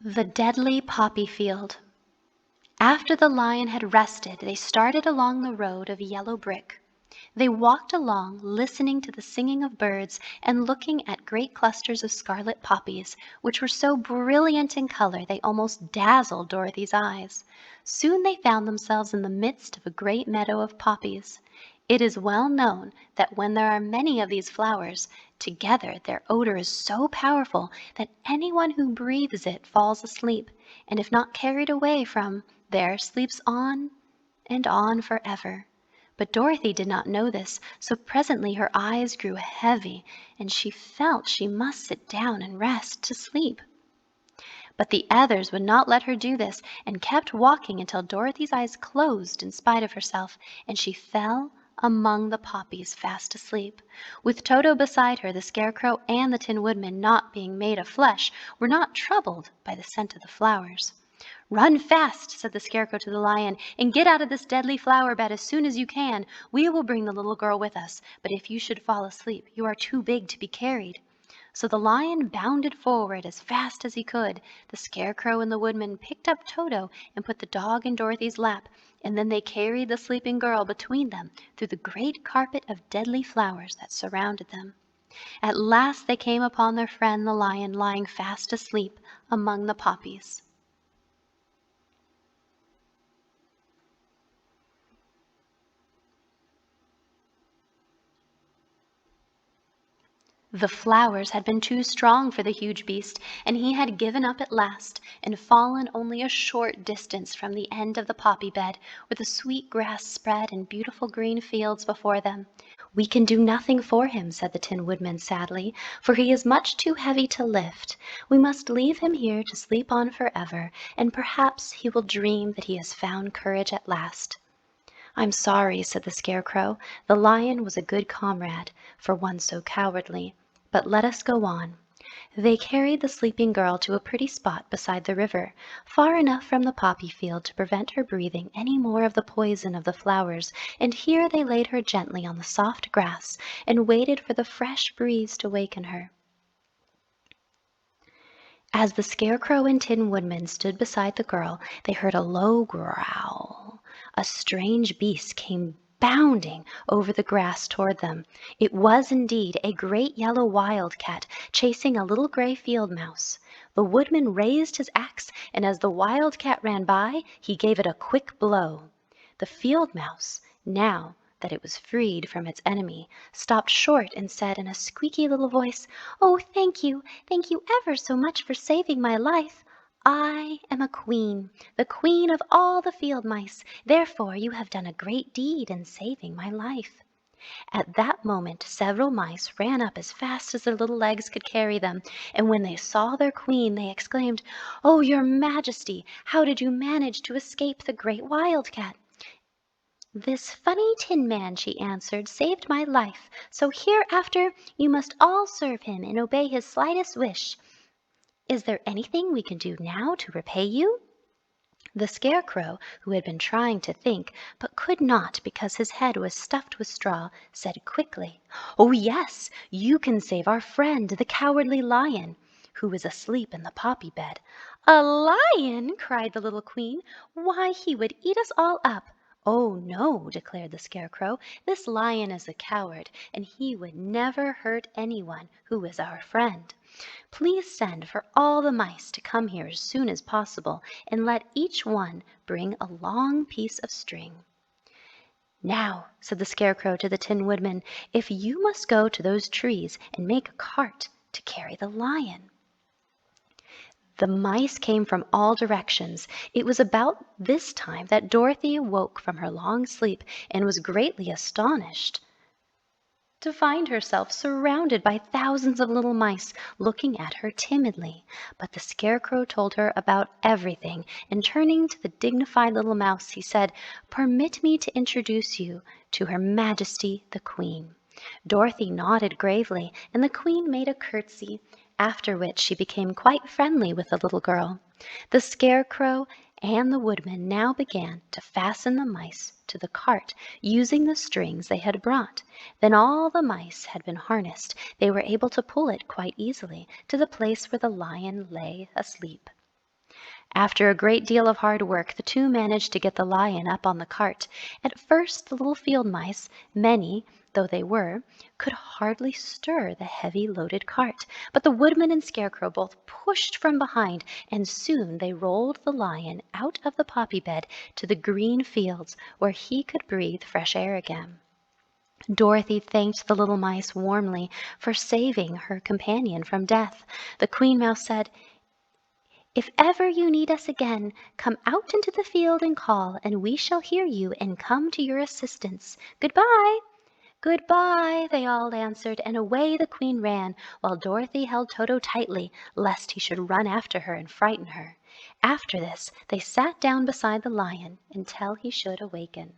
The Deadly Poppy Field. After the lion had rested, they started along the road of yellow brick. They walked along, listening to the singing of birds and looking at great clusters of scarlet poppies, which were so brilliant in color they almost dazzled Dorothy's eyes. Soon they found themselves in the midst of a great meadow of poppies. It is well known that when there are many of these flowers together, their odor is so powerful that anyone who breathes it falls asleep, and if not carried away from there, sleeps on and on forever. But Dorothy did not know this, so presently her eyes grew heavy, and she felt she must sit down and rest to sleep. But the others would not let her do this, and kept walking until Dorothy's eyes closed in spite of herself, and she fell among the poppies fast asleep. With Toto beside her, the Scarecrow and the Tin Woodman, not being made of flesh, were not troubled by the scent of the flowers. "Run fast," said the Scarecrow to the Lion, "and get out of this deadly flower bed as soon as you can. We will bring the little girl with us, but if you should fall asleep, you are too big to be carried." So the Lion bounded forward as fast as he could. The Scarecrow and the Woodman picked up Toto and put the dog in Dorothy's lap, and then they carried the sleeping girl between them through the great carpet of deadly flowers that surrounded them. At last they came upon their friend the Lion lying fast asleep among the poppies. The flowers had been too strong for the huge beast, and he had given up at last, and fallen only a short distance from the end of the poppy bed, where the sweet grass spread and beautiful green fields before them. "We can do nothing for him," said the Tin Woodman sadly, "for he is much too heavy to lift. We must leave him here to sleep on forever, and perhaps he will dream that he has found courage at last." "I'm sorry," said the Scarecrow. "The Lion was a good comrade for one so cowardly. But let us go on." They carried the sleeping girl to a pretty spot beside the river, far enough from the poppy field to prevent her breathing any more of the poison of the flowers, and here they laid her gently on the soft grass and waited for the fresh breeze to waken her. As the Scarecrow and Tin Woodman stood beside the girl, they heard a low growl. A strange beast came bounding over the grass toward them. It was indeed a great yellow wildcat chasing a little gray field mouse. The Woodman raised his axe, and as the wildcat ran by, he gave it a quick blow. The field mouse, now that it was freed from its enemy, stopped short and said in a squeaky little voice, "Oh, thank you ever so much for saving my life. I am a queen, the queen of all the field mice, therefore you have done a great deed in saving my life." At that moment several mice ran up as fast as their little legs could carry them, and when they saw their queen they exclaimed, "Oh, your Majesty, how did you manage to escape the great wildcat?" "This funny Tin Man," she answered, "saved my life, so hereafter you must all serve him and obey his slightest wish. Is there anything we can do now to repay you?" The Scarecrow, who had been trying to think, but could not because his head was stuffed with straw, said quickly, "Oh, yes, you can save our friend, the Cowardly Lion, who is asleep in the poppy bed." "A lion!" cried the little queen. "Why, he would eat us all up." "Oh, no," declared the Scarecrow. "This lion is a coward, and he would never hurt anyone who is our friend. Please send for all the mice to come here as soon as possible, and let each one bring a long piece of string." "Now," said the Scarecrow to the Tin Woodman, "if you must go to those trees and make a cart to carry the lion." The mice came from all directions. It was about this time that Dorothy awoke from her long sleep and was greatly astonished to find herself surrounded by thousands of little mice looking at her timidly. But the Scarecrow told her about everything, and turning to the dignified little mouse, he said, "Permit me to introduce you to Her Majesty the Queen." Dorothy nodded gravely, and the Queen made a curtsy, after which she became quite friendly with the little girl. The Scarecrow and the Woodman now began to fasten the mice to the cart, using the strings they had brought. Then all the mice had been harnessed. They were able to pull it quite easily to the place where the lion lay asleep. After a great deal of hard work, the two managed to get the lion up on the cart. At first the little field mice, many though they were, could hardly stir the heavy loaded cart, but the Woodman and Scarecrow both pushed from behind, and soon they rolled the lion out of the poppy bed to the green fields, where he could breathe fresh air again. Dorothy thanked the little mice warmly for saving her companion from death. The Queen Mouse said, "If ever you need us again, come out into the field and call, and we shall hear you and come to your assistance. Good-bye!" "Good-bye!" they all answered, and away the Queen ran, while Dorothy held Toto tightly, lest he should run after her and frighten her. After this they sat down beside the lion until he should awaken.